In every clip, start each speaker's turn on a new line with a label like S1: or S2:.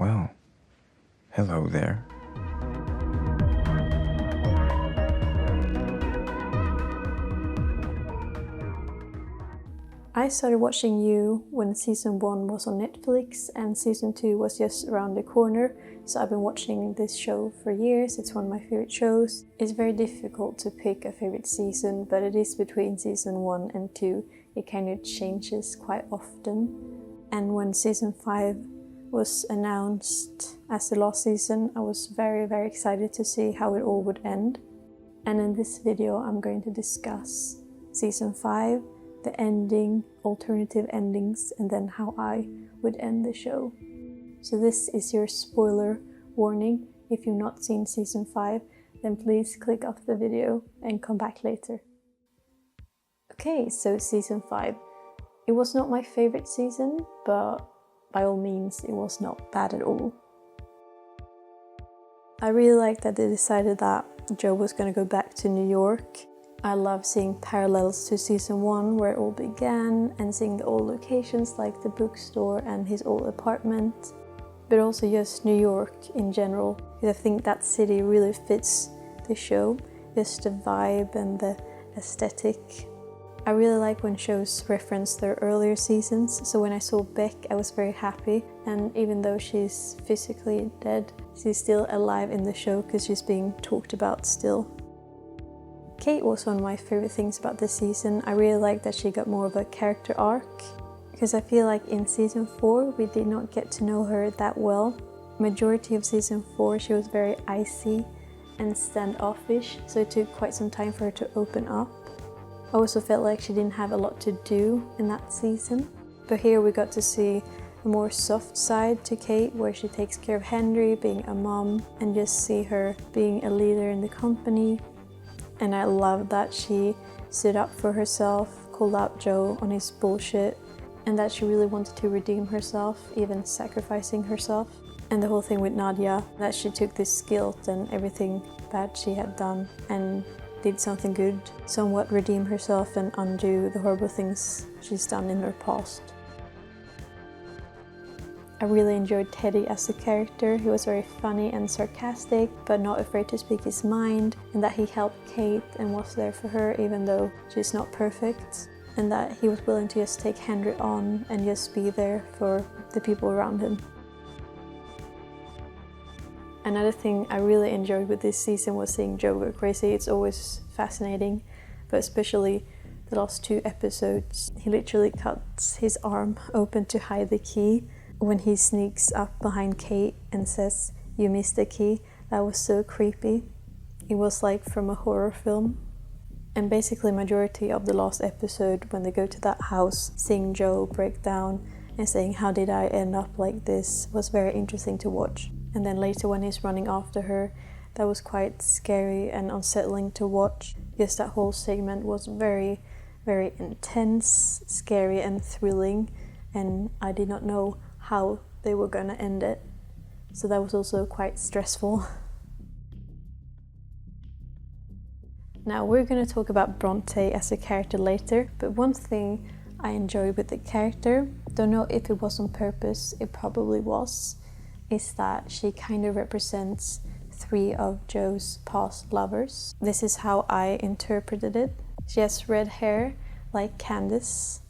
S1: Well, hello there.
S2: I started watching You when season 1 was on Netflix and season 2 was just around the corner, so I've been watching this show for years. It's one of my favorite shows. It's very difficult to pick a favorite season, but it is between season 1 and 2. It kind of changes quite often. And when season 5 was announced as the last season, I was very excited to see how it all would end. And in this video I'm going to discuss season 5, the ending, alternative endings, and then how I would end the show. So this is your spoiler warning. If you've not seen season 5, then please click off the video and come back later. Okay, so season 5. It was not my favorite season, but by all means it was not bad at all. I really liked that they decided that Joe was going to go back to New York. I love seeing parallels to season 1 where it all began and seeing the old locations like the bookstore and his old apartment, but also just New York in general, because I think that city really fits the show, just the vibe and the aesthetic. I really like when shows reference their earlier seasons, so when I saw Beck I was very happy, and even though she's physically dead, she's still alive in the show because she's being talked about still. Kate was one of my favorite things about this season. I really like that she got more of a character arc, because I feel like in season 4 we did not get to know her that well. Majority of season 4 she was very icy and standoffish, so it took quite some time for her to open up. I also felt like she didn't have a lot to do in that season, but here we got to see a more soft side to Kate, where she takes care of Henry, being a mom, and just see her being a leader in the company. And I love that she stood up for herself, called out Joe on his bullshit, and that she really wanted to redeem herself, even sacrificing herself. And the whole thing with Nadia, that she took this guilt and everything bad she had done and did something good, somewhat redeem herself and undo the horrible things she's done in her past. I really enjoyed Teddy as a character. He was very funny and sarcastic, but not afraid to speak his mind, and that he helped Kate and was there for her even though she's not perfect, and that he was willing to just take Henry on and just be there for the people around him. Another thing I really enjoyed with this season was seeing Joe go crazy. It's always fascinating, but especially the last 2 episodes. He literally cuts his arm open to hide the key. When he sneaks up behind Kate and says, "You missed the key," that was so creepy. It was like from a horror film. And basically majority of the last episode, when they go to that house, seeing Joe break down and saying, "How did I end up like this?" was very interesting to watch. And then later when he's running after her, that was quite scary and unsettling to watch. Yes, that whole segment was very intense, scary and thrilling, and I did not know how they were gonna end it. So that was also quite stressful. Now we're gonna talk about Bronte as a character later, but one thing I enjoyed with the character, don't know if it was on purpose, it probably was, is that she kind of represents 3 of Joe's past lovers. This is how I interpreted it. She has red hair like Candace.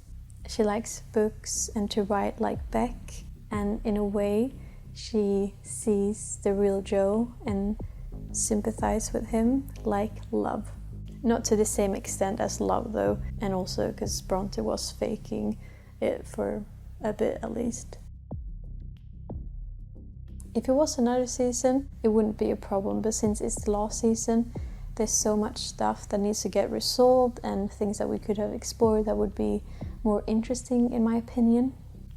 S2: She likes books and to write like Beck. And in a way, she sees the real Joe and sympathizes with him like Love. Not to the same extent as Love though, and also because Bronte was faking it for a bit at least. If it was another season, it wouldn't be a problem, but since it's the last season, there's so much stuff that needs to get resolved and things that we could have explored that would be more interesting in my opinion.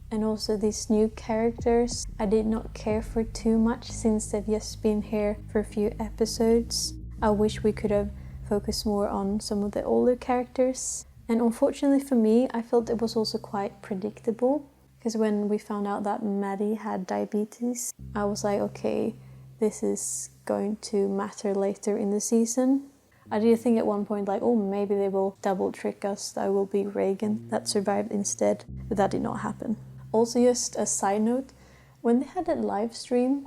S2: And also these new characters, I did not care for too much since they've just been here for a few episodes. I wish we could have focused more on some of the older characters. And unfortunately for me, I felt it was also quite predictable. Because when we found out that Maddie had diabetes, I was like, okay, this is going to matter later in the season. I did think at one point like, oh, maybe they will double trick us, that will be Reagan that survived instead, but that did not happen. Also, just a side note, When they had a live stream,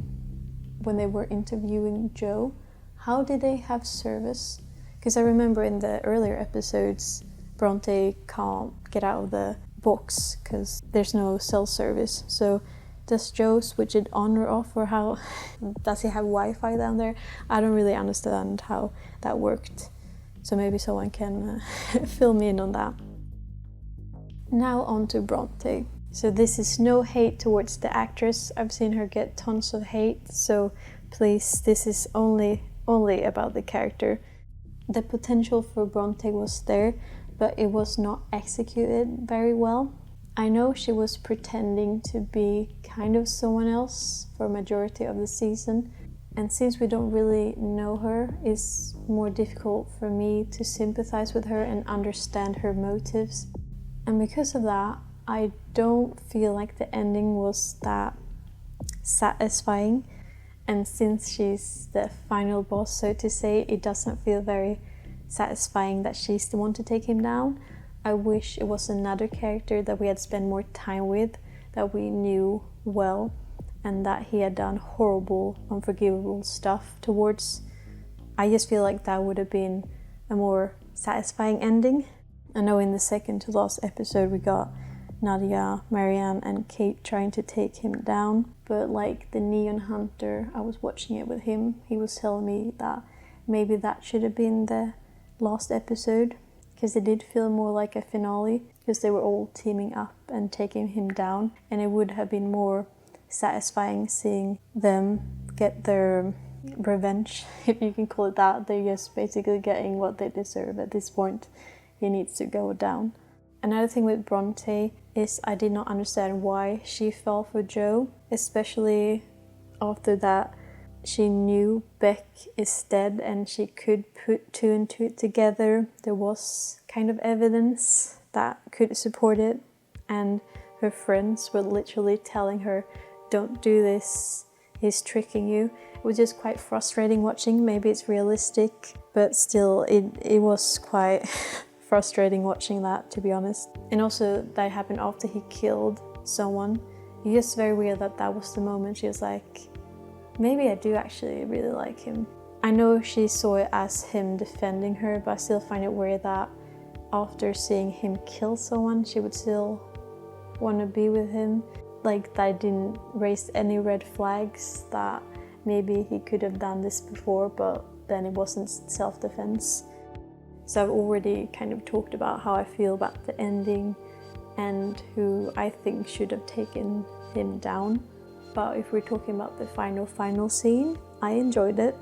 S2: when they were interviewing Joe, how did they have service? Because I remember in the earlier episodes, Bronte can't get out of the box because there's no cell service. So does Joe switch it on or off, or how does he have Wi-Fi down there? I don't really understand how that worked. So maybe someone can fill me in on that. Now on to Bronte. So this is no hate towards the actress. I've seen her get tons of hate. So please, this is only about the character. The potential for Bronte was there, but it was not executed very well. I know she was pretending to be kind of someone else for a majority of the season, and since we don't really know her, it's more difficult for me to sympathize with her and understand her motives. And because of that, I don't feel like the ending was that satisfying. And since she's the final boss, so to say, it doesn't feel very satisfying that she's the one to take him down. I wish it was another character that we had spent more time with, that we knew well, and that he had done horrible, unforgivable stuff towards. I just feel like that would have been a more satisfying ending. I know in the second to last episode we got Nadia, Marianne and Kate trying to take him down, but like the Neon Hunter, I was watching it with him, he was telling me that maybe that should have been the last episode, because it did feel more like a finale, because they were all teaming up and taking him down, and it would have been more satisfying seeing them get their revenge, if you can call it that. They're just basically getting what they deserve at this point. He needs to go down. Another thing with Bronte is I did not understand why she fell for Joe, especially after that she knew Beck is dead and she could put two and two together. There was kind of evidence that could support it, and her friends were literally telling her, don't do this, he's tricking you. It was just quite frustrating watching. Maybe it's realistic, but still it was quite frustrating watching that, to be honest. And also that happened after he killed someone. It's just very weird that that was the moment she was like, maybe I do actually really like him. I know she saw it as him defending her, but I still find it weird that after seeing him kill someone, she would still want to be with him. Like that didn't raise any red flags that maybe he could have done this before, but then it wasn't self-defense. So I've already kind of talked about how I feel about the ending and who I think should have taken him down. But if we're talking about the final scene, I enjoyed it.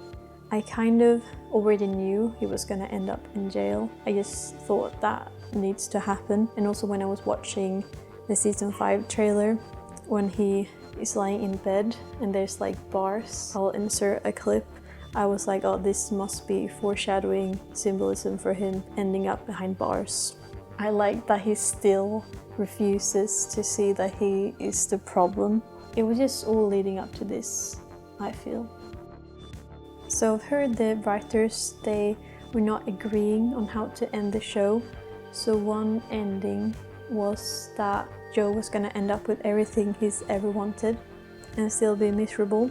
S2: I kind of already knew he was gonna end up in jail. I just thought that needs to happen. And also when I was watching the season 5 trailer, when he is lying in bed and there's like bars, I'll insert a clip. I was like, oh, this must be foreshadowing symbolism for him ending up behind bars. I like that he still refuses to see that he is the problem. It was just all leading up to this, I feel. So I've heard the writers, they were not agreeing on how to end the show. So one ending was that Joe was gonna end up with everything he's ever wanted and still be miserable.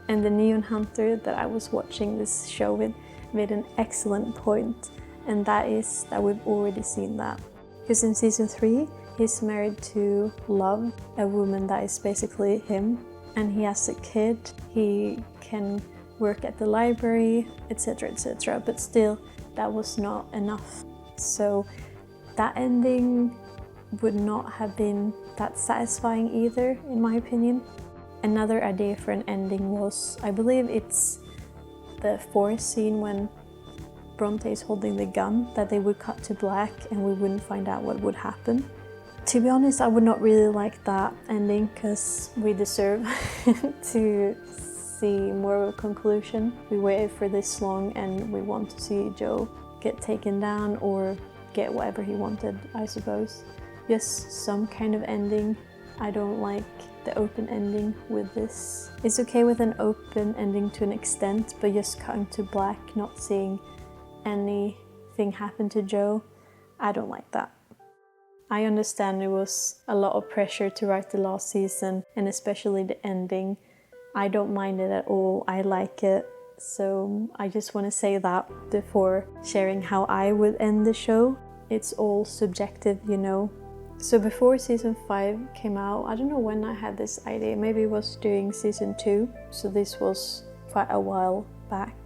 S2: And the Neon Hunter that I was watching this show with made an excellent point, and that is that we've already seen that. Because in season 3, he's married to Love, a woman that is basically him, and he has a kid, he can work at the library, etc, etc, but still, that was not enough. So that ending would not have been that satisfying either, in my opinion. Another idea for an ending was, I believe it's the 4th scene when Bronte is holding the gun, that they would cut to black and we wouldn't find out what would happen. To be honest, I would not really like that ending because we deserve to see more of a conclusion. We waited for this long and we want to see Joe get taken down or get whatever he wanted, I suppose. Just some kind of ending. I don't like the open ending with this. It's okay with an open ending to an extent, but just cutting to black, not seeing anything happen to Joe, I don't like that. I understand it was a lot of pressure to write the last season, and especially the ending. I don't mind it at all, I like it. So I just want to say that before sharing how I would end the show. It's all subjective, you know. So before season 5 came out, I don't know when I had this idea, maybe it was during season 2, so this was quite a while back.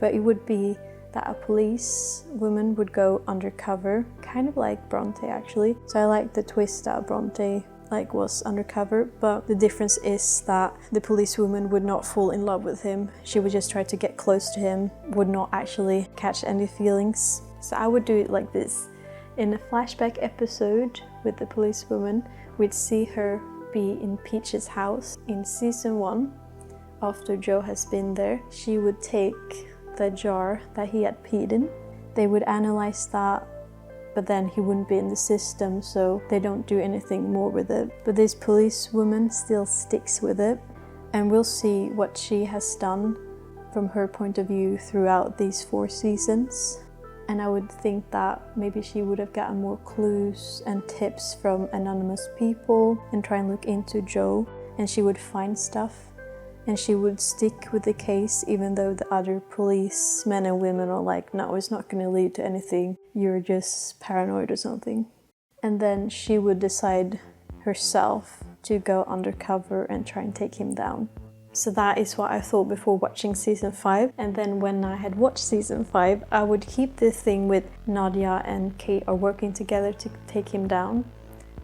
S2: But it would be that a police woman would go undercover, kind of like Bronte actually. So I like the twist that Bronte was undercover, but the difference is that the policewoman would not fall in love with him. She would just try to get close to him, would not actually catch any feelings. So I would do it like this. In a flashback episode with the policewoman, we'd see her be in Peach's house in season 1. After Joe has been there, she would take the jar that he had peed in. They would analyze that, but then he wouldn't be in the system, so they don't do anything more with it. But this policewoman still sticks with it, and we'll see what she has done from her point of view throughout these 4 seasons. And I would think that maybe she would have gotten more clues and tips from anonymous people and try and look into Joe, and she would find stuff. And she would stick with the case even though the other policemen and women are like, no, it's not going to lead to anything, you're just paranoid or something. And then she would decide herself to go undercover and try and take him down. So that is what I thought before watching season 5. And then when I had watched season 5, I would keep this thing with Nadia and Kate are working together to take him down.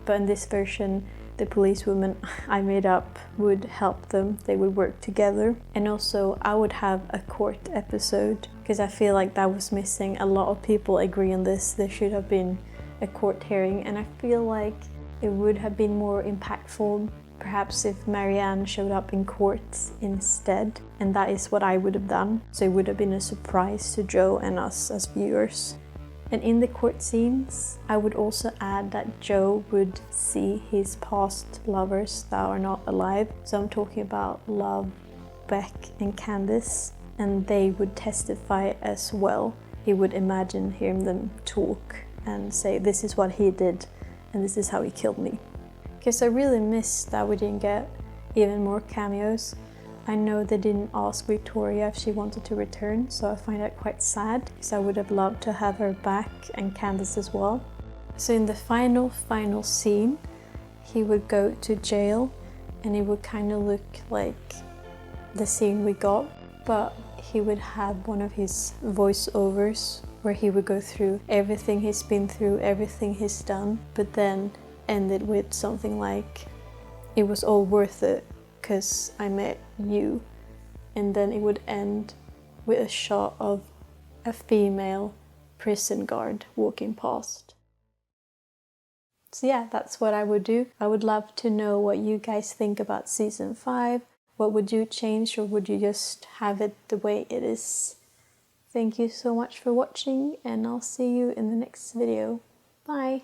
S2: But in this version, the policewoman I made up would help them, they would work together. And also I would have a court episode, because I feel like that was missing. A lot of people agree on this, there should have been a court hearing, and I feel like it would have been more impactful perhaps if Marianne showed up in court instead, and that is what I would have done. So it would have been a surprise to Joe and us as viewers. And in the court scenes, I would also add that Joe would see his past lovers that are not alive. So I'm talking about Love, Beck and Candice, and they would testify as well. He would imagine hearing them talk and say, this is what he did and this is how he killed me. Because I really miss that we didn't get even more cameos. I know they didn't ask Victoria if she wanted to return, so I find that quite sad, because I would have loved to have her back, and Candice as well. So in the final scene, he would go to jail, and it would kind of look like the scene we got, but he would have one of his voiceovers where he would go through everything he's been through, everything he's done, but then end it with something like, it was all worth it because I met you. And then it would end with a shot of a female prison guard walking past. So yeah, that's what I would do. I would love to know what you guys think about season 5. What would you change, or would you just have it the way it is? Thank you so much for watching, and I'll see you in the next video. Bye!